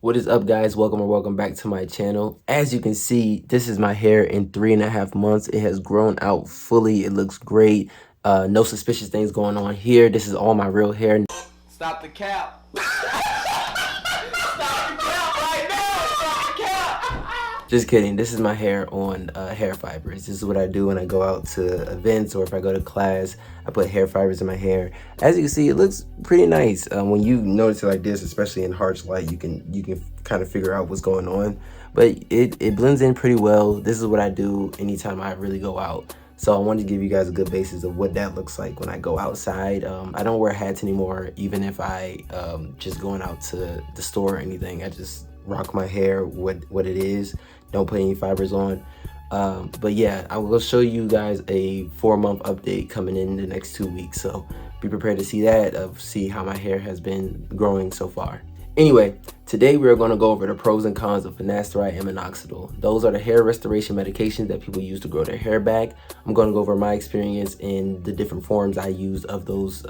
What is up, guys? Welcome or welcome back to my channel. As you can see, this is my hair in 3.5 months. It has grown out fully. It looks great. No suspicious things going on here. This is all my real hair. Stop the cap. Stop the cap right now. Stop the cap. Just kidding. This is my hair on hair fibers. This is what I do when I go out to events or if I go to class. I put hair fibers in my hair. As you can see, it looks pretty nice. When you notice it like this, especially in harsh light, you can kind of figure out what's going on. But it blends in pretty well. This is what I do anytime I really go out. So I wanted to give you guys a good basis of what that looks like when I go outside. I don't wear hats anymore, even if I just going out to the store or anything. I just rock my hair what it is. Don't put any fibers on. But yeah, I will show you guys a 4-month update coming in the next 2 weeks. So be prepared to see that, see how my hair has been growing so far. Anyway, today we are going to go over the pros and cons of finasteride and minoxidil. Those are the hair restoration medications that people use to grow their hair back. I'm going to go over my experience and the different forms I used of those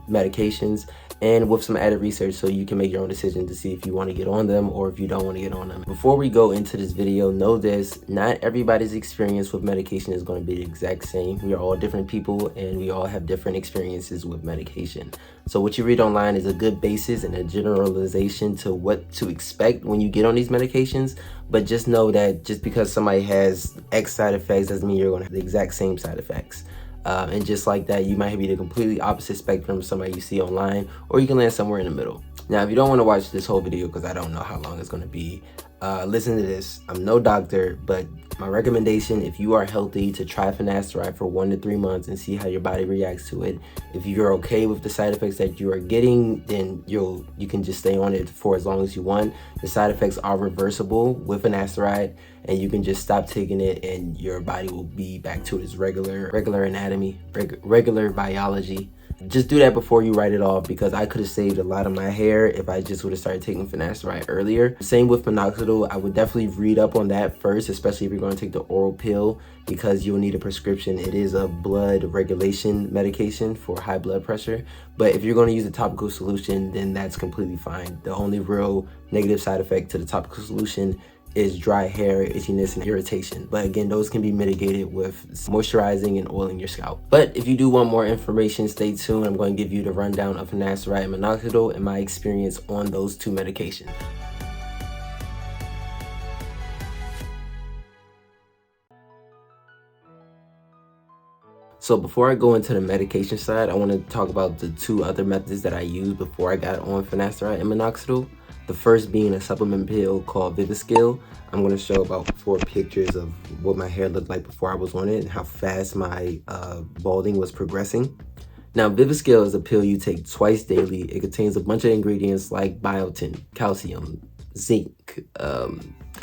medications, and with some added research so you can make your own decision to see if you want to get on them or if you don't want to get on them. Before we go into this video, know this: not everybody's experience with medication is going to be the exact same. We are all different people and we all have different experiences with medication. So what you read online is a good basis and a generalization to what to expect when you get on these medications, but just know that just because somebody has X side effects doesn't mean you're going to have the exact same side effects. And just like that, you might be the completely opposite spectrum of somebody you see online, or you can land somewhere in the middle. Now, if you don't want to watch this whole video because I don't know how long it's going to be, listen to this. I'm no doctor, but my recommendation, if you are healthy, to try finasteride for 1 to 3 months and see how your body reacts to it. If you're okay with the side effects that you are getting, then you can just stay on it for as long as you want. The side effects are reversible with finasteride, and you can just stop taking it and your body will be back to its regular anatomy, regular biology. Just do that before you write it off, because I could have saved a lot of my hair if I just would have started taking finasteride earlier. Same with minoxidil. I would definitely read up on that first, especially if you're going to take the oral pill, because you'll need a prescription. It is a blood regulation medication for high blood pressure. But if you're going to use a topical solution, then that's completely fine. The only real negative side effect to the topical solution is dry hair, itchiness, and irritation. But again, those can be mitigated with moisturizing and oiling your scalp. But if you do want more information, stay tuned. I'm going to give you the rundown of finasteride and minoxidil and my experience on those two medications. So before I go into the medication side, I want to talk about the 2 other methods that I used before I got on finasteride and minoxidil. The first being a supplement pill called Viviscal. I'm going to show about 4 pictures of what my hair looked like before I was on it and how fast my balding was progressing. Now, Viviscal is a pill you take twice daily. It contains a bunch of ingredients like biotin, calcium, zinc,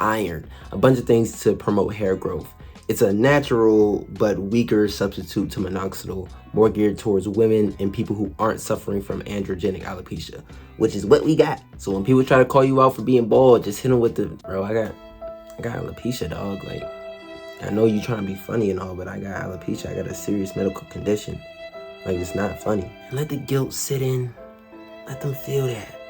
iron, a bunch of things to promote hair growth. It's a natural but weaker substitute to minoxidil, more geared towards women and people who aren't suffering from androgenic alopecia, which is what we got. So when people try to call you out for being bald, just hit them with the, bro, I got alopecia, dog. Like, I know you trying to be funny and all, but I got alopecia. I got a serious medical condition. Like, it's not funny. Let the guilt sit in. Let them feel that.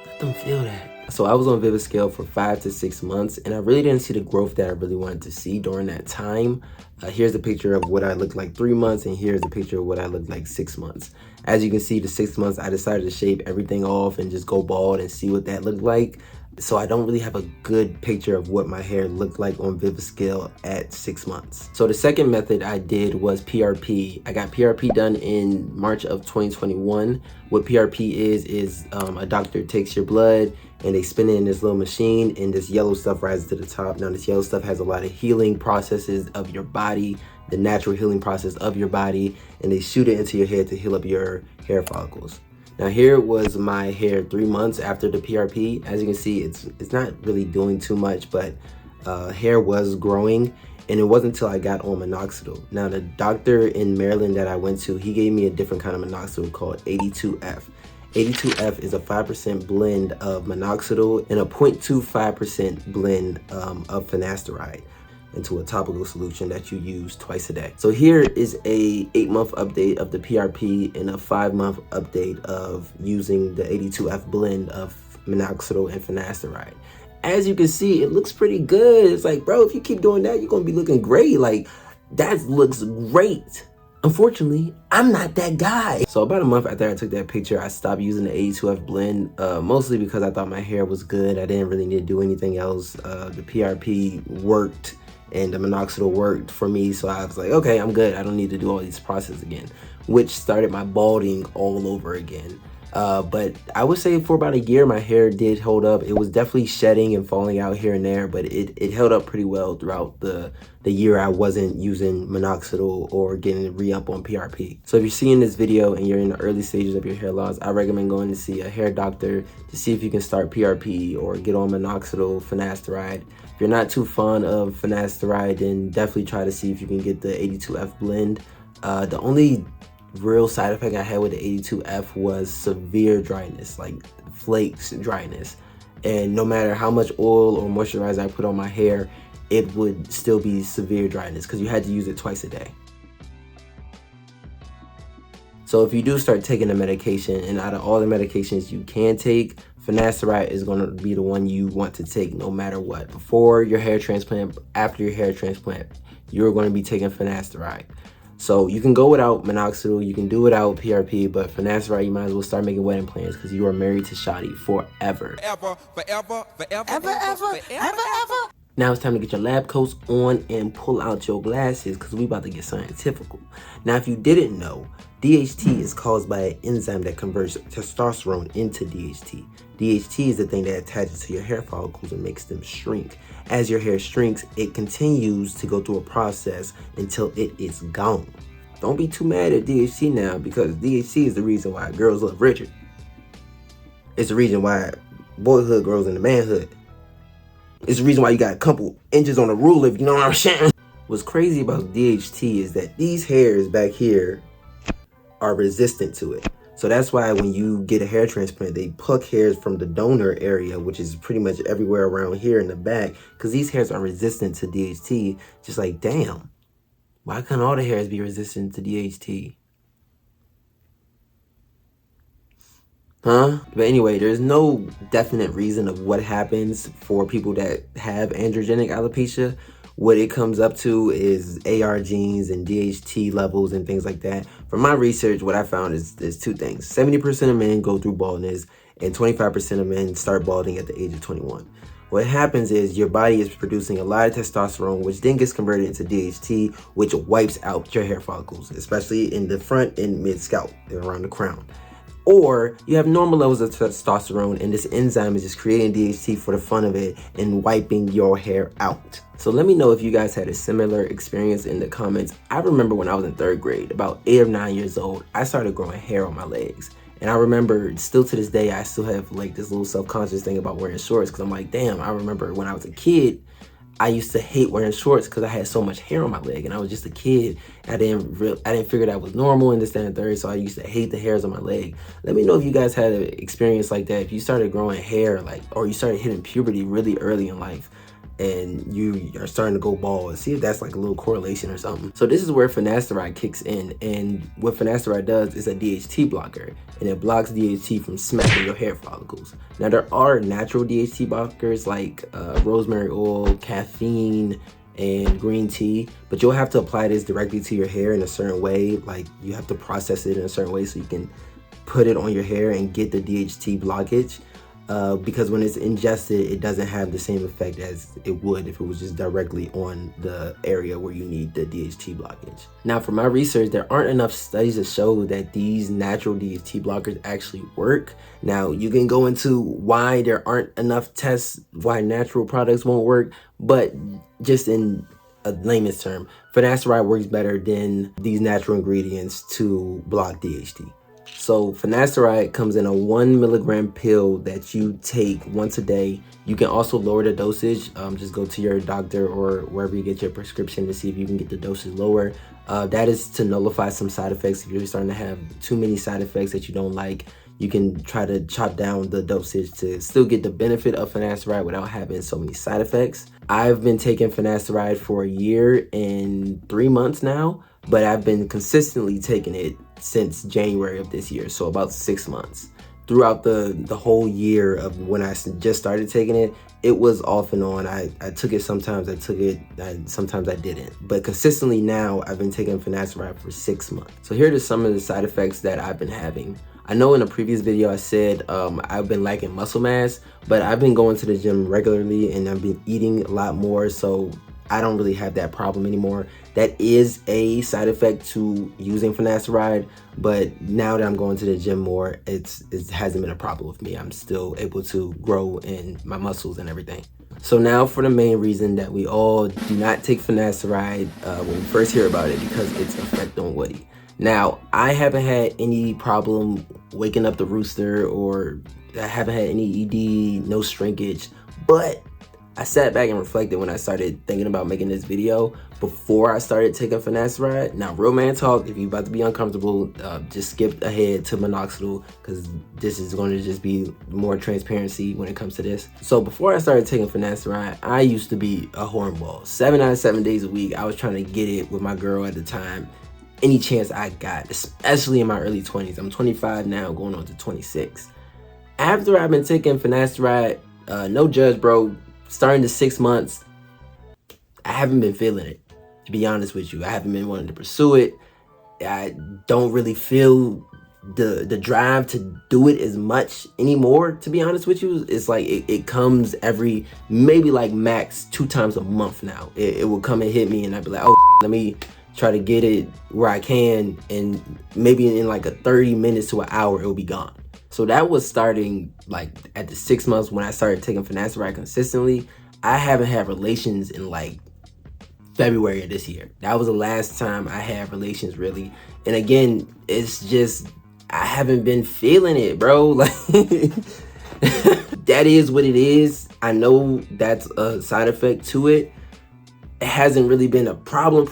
Let them feel that. So I was on Viviscal for 5 to 6 months, and I really didn't see the growth that I really wanted to see during that time. Here's a picture of what I looked like 3 months, and here's a picture of what I looked like 6 months. As you can see, the 6 months, I decided to shave everything off and just go bald and see what that looked like. So I don't really have a good picture of what my hair looked like on Viviscal at 6 months. So the second method I did was PRP. I got PRP done in March of 2021. What PRP is a doctor takes your blood and they spin it in this little machine, and this yellow stuff rises to the top. Now, this yellow stuff has a lot of healing processes of your body, the natural healing process of your body, and they shoot it into your head to heal up your hair follicles. Now, here was my hair 3 months after the PRP. As you can see, it's not really doing too much, but hair was growing, and it wasn't until I got on minoxidil. Now, the doctor in Maryland that I went to, he gave me a different kind of minoxidil called 82F. 82F is a 5% blend of minoxidil and a 0.25% blend of finasteride into a topical solution that you use twice a day. So here is a 8-month update of the PRP and a 5-month update of using the 82F blend of minoxidil and finasteride. As you can see, it looks pretty good. It's like, bro, if you keep doing that, you're gonna be looking great. Like, that looks great. Unfortunately, I'm not that guy. So about a month after I took that picture, I stopped using the 82F blend, mostly because I thought my hair was good. I didn't really need to do anything else. The PRP worked and the minoxidil worked for me. So I was like, okay, I'm good. I don't need to do all these processes again, which started my balding all over again. But I would say for about a year, my hair did hold up. It was definitely shedding and falling out here and there, but it held up pretty well throughout the year I wasn't using minoxidil or getting re-up on PRP. So if you're seeing this video and you're in the early stages of your hair loss, I recommend going to see a hair doctor to see if you can start PRP or get on minoxidil, finasteride. If you're not too fond of finasteride, then definitely try to see if you can get the 82F blend. The only real side effect I had with the 82F was severe dryness, like flakes dryness. And no matter how much oil or moisturizer I put on my hair, it would still be severe dryness because you had to use it twice a day. So if you do start taking the medication, and out of all the medications you can take, finasteride is going to be the one you want to take no matter what. Before your hair transplant, after your hair transplant, you're going to be taking finasteride. So you can go without minoxidil, you can do without PRP, but finasteride, you might as well start making wedding plans because you are married to Shotty forever. Forever. Now it's time to get your lab coats on and pull out your glasses because we about to get scientifical. Now, if you didn't know, DHT is caused by an enzyme that converts testosterone into DHT. DHT is the thing that attaches to your hair follicles and makes them shrink. As your hair shrinks, it continues to go through a process until it is gone. Don't be too mad at DHT now, because DHT is the reason why girls love Richard. It's the reason why boyhood grows into manhood. It's the reason why you got a couple inches on the ruler, if you know what I'm saying. What's crazy about DHT is that these hairs back here are resistant to it. So that's why when you get a hair transplant, they pluck hairs from the donor area, which is pretty much everywhere around here in the back, because these hairs are resistant to DHT. Just like, damn, why can't all the hairs be resistant to DHT? Huh? But anyway, there's no definite reason of what happens for people that have androgenic alopecia. What it comes up to is AR genes and DHT levels and things like that. From my research, what I found is there's two things. 70% of men go through baldness and 25% of men start balding at the age of 21. What happens is your body is producing a lot of testosterone, which then gets converted into DHT, which wipes out your hair follicles, especially in the front and mid scalp and around the crown. Or you have normal levels of testosterone and this enzyme is just creating DHT for the fun of it and wiping your hair out. So let me know if you guys had a similar experience in the comments. I remember when I was in 3rd grade, about 8 or 9 years old, I started growing hair on my legs. And I remember still to this day, I still have like this little self-conscious thing about wearing shorts because I'm like, damn, I remember when I was a kid, I used to hate wearing shorts because I had so much hair on my leg and I was just a kid. I didn't figure that was normal in this and third, so I used to hate the hairs on my leg. Let me know if you guys had an experience like that. If you started growing hair, or you started hitting puberty really early in life and you are starting to go bald. See if that's like a little correlation or something. So this is where finasteride kicks in, and what finasteride does is a DHT blocker, and it blocks DHT from smacking your hair follicles. Now there are natural DHT blockers like rosemary oil, caffeine, and green tea, but you'll have to apply this directly to your hair in a certain way. Like you have to process it in a certain way so you can put it on your hair and get the DHT blockage. Because when it's ingested, it doesn't have the same effect as it would if it was just directly on the area where you need the DHT blockage. Now, for my research, there aren't enough studies to show that these natural DHT blockers actually work. Now, you can go into why there aren't enough tests, why natural products won't work, but just in a layman's term, finasteride works better than these natural ingredients to block DHT. So finasteride comes in a 1 milligram pill that you take once a day. You can also lower the dosage. Just go to your doctor or wherever you get your prescription to see if you can get the dosage lower. That is to nullify some side effects. If you're starting to have too many side effects that you don't like, you can try to chop down the dosage to still get the benefit of finasteride without having so many side effects. I've been taking finasteride for 1 year and 3 months now, but I've been consistently taking it since January of this year, so about 6 months. throughout the whole year of when I just started taking it, it was off and on. I took it sometimes, sometimes I didn't. But consistently now, I've been taking finasteride for 6 months. So here are some of the side effects that I've been having. I know in a previous video I said I've been lacking muscle mass, but I've been going to the gym regularly and I've been eating a lot more, so I don't really have that problem anymore. That is a side effect to using finasteride, but now that I'm going to the gym more, it hasn't been a problem with me. I'm still able to grow in my muscles and everything. So now for the main reason that we all do not take finasteride when we first hear about it, because its effect on Woody. Now, I haven't had any problem waking up the rooster, or I haven't had any ED, no shrinkage, but I sat back and reflected when I started thinking about making this video before I started taking finasteride. Now, real man talk, if you're about to be uncomfortable, just skip ahead to minoxidil, because this is going to just be more transparency when it comes to this. So before I started taking finasteride, I used to be a hornball. 7 out of 7 days a week, I was trying to get it with my girl at the time, any chance I got, especially in my early 20s. I'm 25 now, going on to 26. After I've been taking finasteride, no judge, bro, starting to 6 months, I haven't been feeling it, to be honest with you. I haven't been wanting to pursue it. I don't really feel the drive to do it as much anymore, to be honest with you. It's like it comes every, maybe like max 2 times a month now. It will come and hit me and I'd be like, oh, let me try to get it where I can, and maybe in like a 30 minutes to an hour, it'll be gone. So that was starting like at the 6 months when I started taking finasteride consistently. I haven't had relations in like February of this year. That was the last time I had relations, really. And again, it's just, I haven't been feeling it, bro. Like, that is what it is. I know that's a side effect to it. It hasn't really been a problem.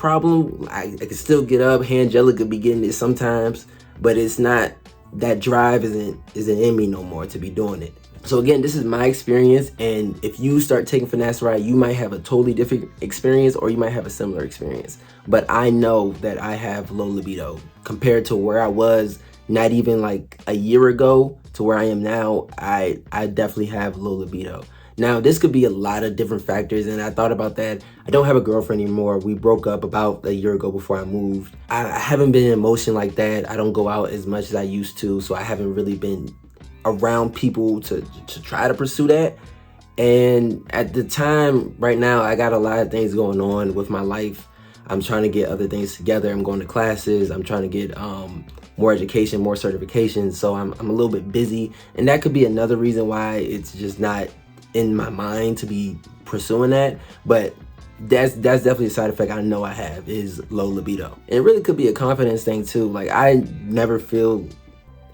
I can still get up. Angelica be getting it sometimes, but it's not, that drive isn't in me no more to be doing it. So again, this is my experience, and if you start taking finasteride, you might have a totally different experience, or you might have a similar experience. But I know that I have low libido compared to where I was not even like a year ago to where I am now. I definitely have low libido. Now, this could be a lot of different factors, and I thought about that. I don't have a girlfriend anymore. We broke up about a year ago before I moved. I haven't been in motion like that. I don't go out as much as I used to, so I haven't really been around people to try to pursue that. And at the time, right now, I got a lot of things going on with my life. I'm trying to get other things together. I'm going to classes. I'm trying to get more education, more certifications. So I'm a little bit busy, and that could be another reason why it's just not in my mind to be pursuing that. But that's definitely a side effect I know I have, is low libido. And it really could be a confidence thing too. Like, I never feel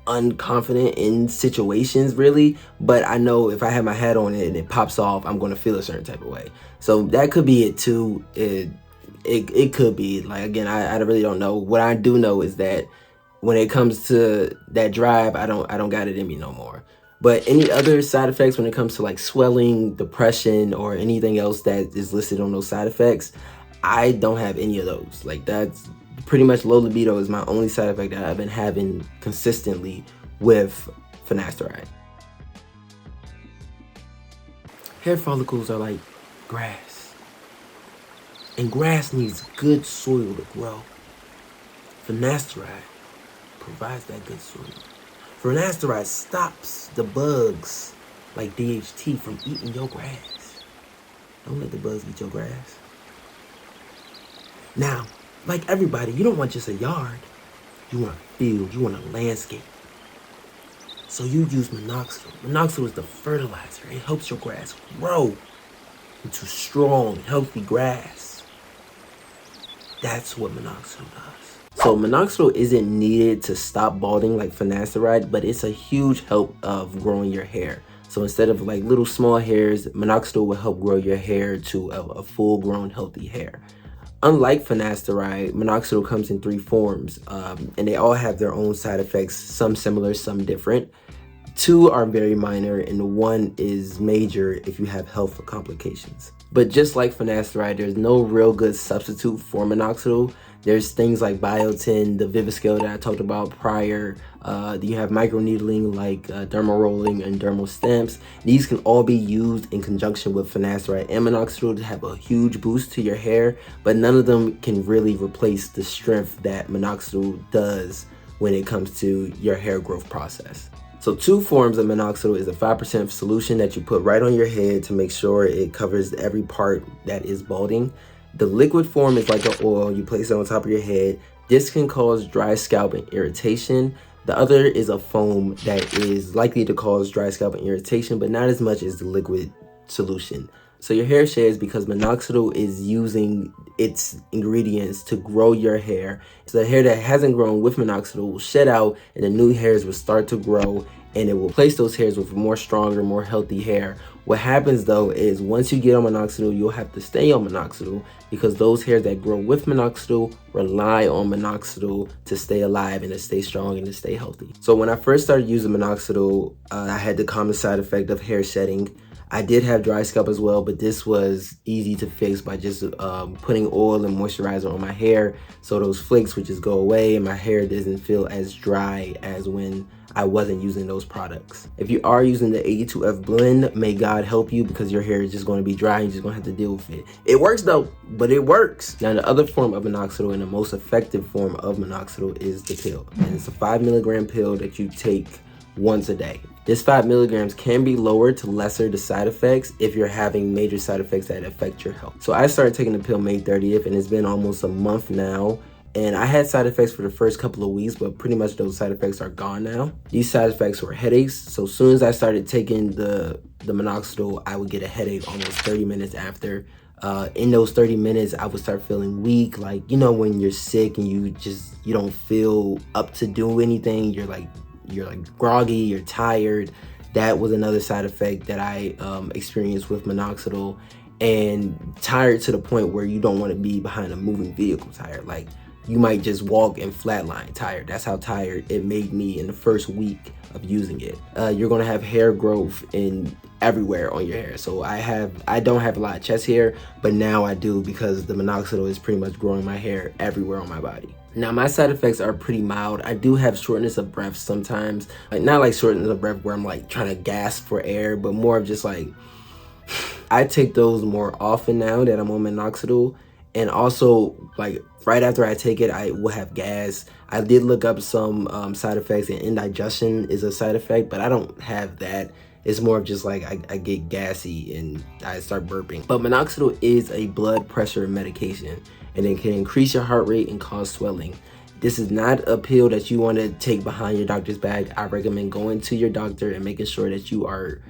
unconfident in situations really, but I know if I have my hat on it and it pops off, I'm going to feel a certain type of way. So that could be it too. It could be, like, again, I really don't know. What I do know is that when it comes to that drive, I don't got it in me no more. But any other side effects when it comes to like swelling, depression, or anything else that is listed on those side effects, I don't have any of those. Like, that's pretty much low libido is my only side effect that I've been having consistently with finasteride. Hair follicles are like grass, and grass needs good soil to grow. Finasteride provides that good soil. Finasteride stops the bugs like DHT from eating your grass. Don't let the bugs eat your grass. Now, like everybody, you don't want just a yard. You want a field. You want a landscape. So you use minoxidil. Minoxidil is the fertilizer. It helps your grass grow into strong, healthy grass. That's what minoxidil does. So minoxidil isn't needed to stop balding like finasteride, but it's a huge help of growing your hair. So instead of like little small hairs, minoxidil will help grow your hair to a full-grown healthy hair. Unlike finasteride, minoxidil comes in 3 forms, and they all have their own side effects, some similar, some different. 2 are very minor, and 1 is major if you have health complications. But just like finasteride, there's no real good substitute for minoxidil. There's things like biotin, the Viviscal that I talked about prior. You have microneedling like dermal rolling and dermal stamps. These can all be used in conjunction with finasteride and minoxidil to have a huge boost to your hair, but none of them can really replace the strength that minoxidil does when it comes to your hair growth process. So 2 forms of minoxidil is a 5% solution that you put right on your head to make sure it covers every part that is balding. The liquid form is like an oil. You place it on top of your head. This can cause dry scalp and irritation. The other is a foam that is likely to cause dry scalp and irritation, but not as much as the liquid solution. So your hair sheds because minoxidil is using its ingredients to grow your hair. So the hair that hasn't grown with minoxidil will shed out and the new hairs will start to grow, and it will replace those hairs with more stronger, more healthy hair. What happens though is once you get on minoxidil, you'll have to stay on minoxidil because those hairs that grow with minoxidil rely on minoxidil to stay alive and to stay strong and to stay healthy. So when I first started using minoxidil, I had the common side effect of hair shedding. I did have dry scalp as well, but this was easy to fix by just putting oil and moisturizer on my hair so those flakes would just go away and my hair doesn't feel as dry as when I wasn't using those products. If you are using the 82F blend, may God help you because your hair is just going to be dry and you're just going to have to deal with it. It works though, but it works. Now the other form of minoxidil and the most effective form of minoxidil is the pill. And it's a 5 milligram pill that you take once a day. This 5 milligrams can be lowered to lesser the side effects if you're having major side effects that affect your health. So I started taking the pill May 30th and it's been almost a month now. And I had side effects for the first couple of weeks, but pretty much those side effects are gone now. These side effects were headaches. So as soon as I started taking the minoxidil, I would get a headache almost 30 minutes after. In those 30 minutes, I would start feeling weak. Like, you know, when you're sick and you don't feel up to do anything, you're like groggy, you're tired. That was another side effect that I experienced with minoxidil, and tired to the point where you don't want to be behind a moving vehicle tired. Like you might just walk and flatline tired. That's how tired it made me in the first week of using it. You're gonna have hair growth in everywhere on your hair. So I don't have a lot of chest hair, but now I do because the minoxidil is pretty much growing my hair everywhere on my body. Now my side effects are pretty mild. I do have shortness of breath sometimes. Like, not like shortness of breath where I'm like trying to gasp for air, but more of just like, I take those more often now that I'm on minoxidil. And also like right after I take it, I will have gas. I did look up some side effects, and indigestion is a side effect, but I don't have that. It's more of just like I get gassy and I start burping. But minoxidil is a blood pressure medication, and it can increase your heart rate and cause swelling. This is not a pill that you want to take behind your doctor's back. I recommend going to your doctor and making sure that you are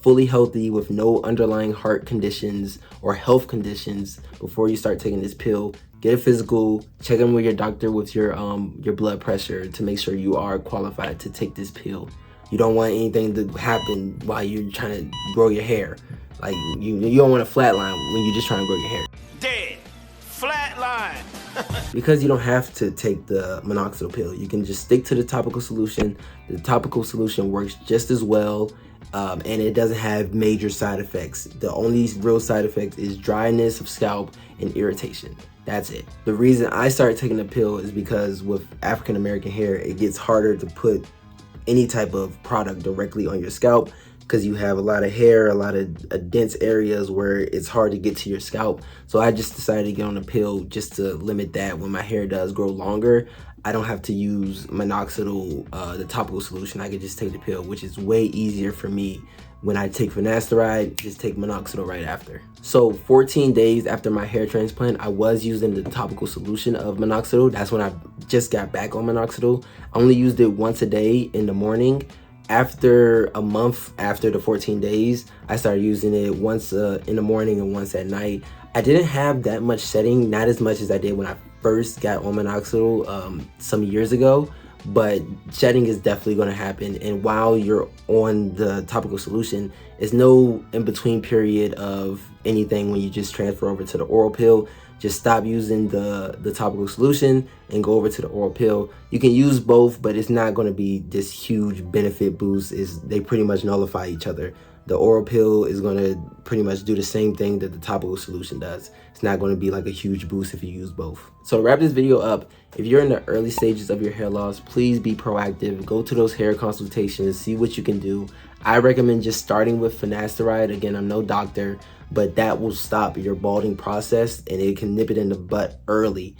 fully healthy with no underlying heart conditions or health conditions before you start taking this pill. Get a physical, check in with your doctor with your blood pressure to make sure you are qualified to take this pill. You don't want anything to happen while you're trying to grow your hair. Like you don't want to flatline when you're just trying to grow your hair. Dead. Flatline. Because you don't have to take the minoxidil pill. You can just stick to the topical solution. The topical solution works just as well, and it doesn't have major side effects. The only real side effect is dryness of scalp and irritation. That's it. The reason I started taking the pill is because with African American hair, it gets harder to put any type of product directly on your scalp because you have a lot of hair, a lot of dense areas where it's hard to get to your scalp. So I just decided to get on a pill just to limit that. When my hair does grow longer, I don't have to use minoxidil, the topical solution. I could just take the pill, which is way easier for me. When I take finasteride, just take minoxidil right after. So 14 days after my hair transplant, I was using the topical solution of minoxidil. That's when I just got back on minoxidil. I only used it once a day in the morning. After a month after the 14 days, I started using it once in the morning and once at night. I didn't have that much shedding, not as much as I did when I first got on minoxidil some years ago. But shedding is definitely going to happen, and while you're on the topical solution, there's no in-between period of anything when you just transfer over to the oral pill. Just stop using the topical solution and go over to the oral pill. You can use both, but it's not going to be this huge benefit boost. They pretty much nullify each other. The oral pill is going to pretty much do the same thing that the topical solution does. It's not going to be like a huge boost if you use both. So to wrap this video up, if you're in the early stages of your hair loss, please be proactive. Go to those hair consultations, see what you can do. I recommend just starting with finasteride. Again, I'm no doctor, but that will stop your balding process and it can nip it in the butt early.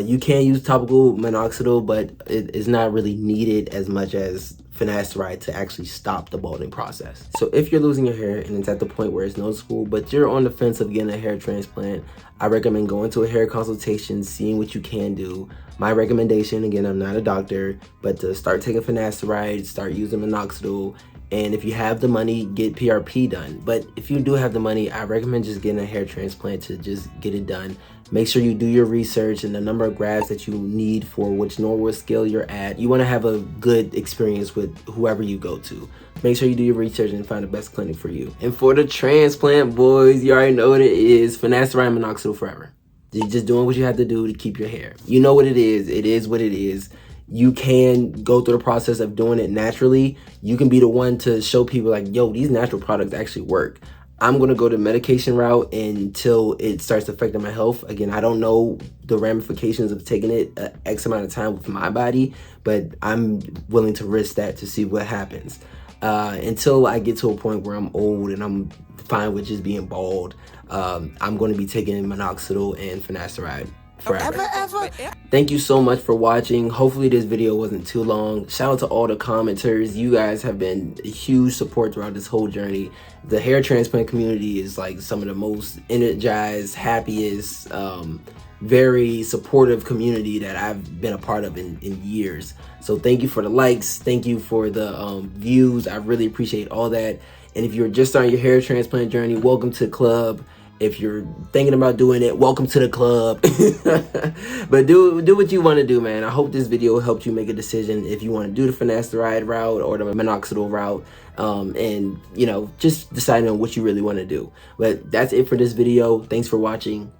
You can use topical minoxidil, but it is not really needed as much as finasteride to actually stop the balding process. So if you're losing your hair and it's at the point where it's noticeable, but you're on the fence of getting a hair transplant, I recommend going to a hair consultation, seeing what you can do. My recommendation, again, I'm not a doctor, but to start taking finasteride, start using minoxidil, and if you have the money, get PRP done. But if you do have the money, I recommend just getting a hair transplant to just get it done. Make sure you do your research and the number of grafts that you need for which Norwood scale you're at. You want to have a good experience with whoever you go to. Make sure you do your research and find the best clinic for you. And for the transplant boys, you already know what it is. Finasteride minoxidil forever. You're just doing what you have to do to keep your hair. You know what it is. It is what it is. You can go through the process of doing it naturally. You can be the one to show people like, yo, these natural products actually work. I'm going to go the medication route until it starts affecting my health. Again, I don't know the ramifications of taking it X amount of time with my body, but I'm willing to risk that to see what happens. Until I get to a point where I'm old and I'm fine with just being bald, I'm going to be taking minoxidil and finasteride forever. Thank you so much for watching. Hopefully this video wasn't too long. Shout out to all the commenters. You guys have been a huge support throughout this whole journey. The hair transplant community is like some of the most energized, happiest, very supportive community that I've been a part of in years. So thank you for the likes. Thank you for the views. I really appreciate all that. And if you're just starting your hair transplant journey, welcome to the club. If you're thinking about doing it, welcome to the club. But do what you want to do, man. I hope this video helped you make a decision if you want to do the finasteride route or the minoxidil route, and you know, just deciding on what you really want to do. But that's it for this video. Thanks for watching.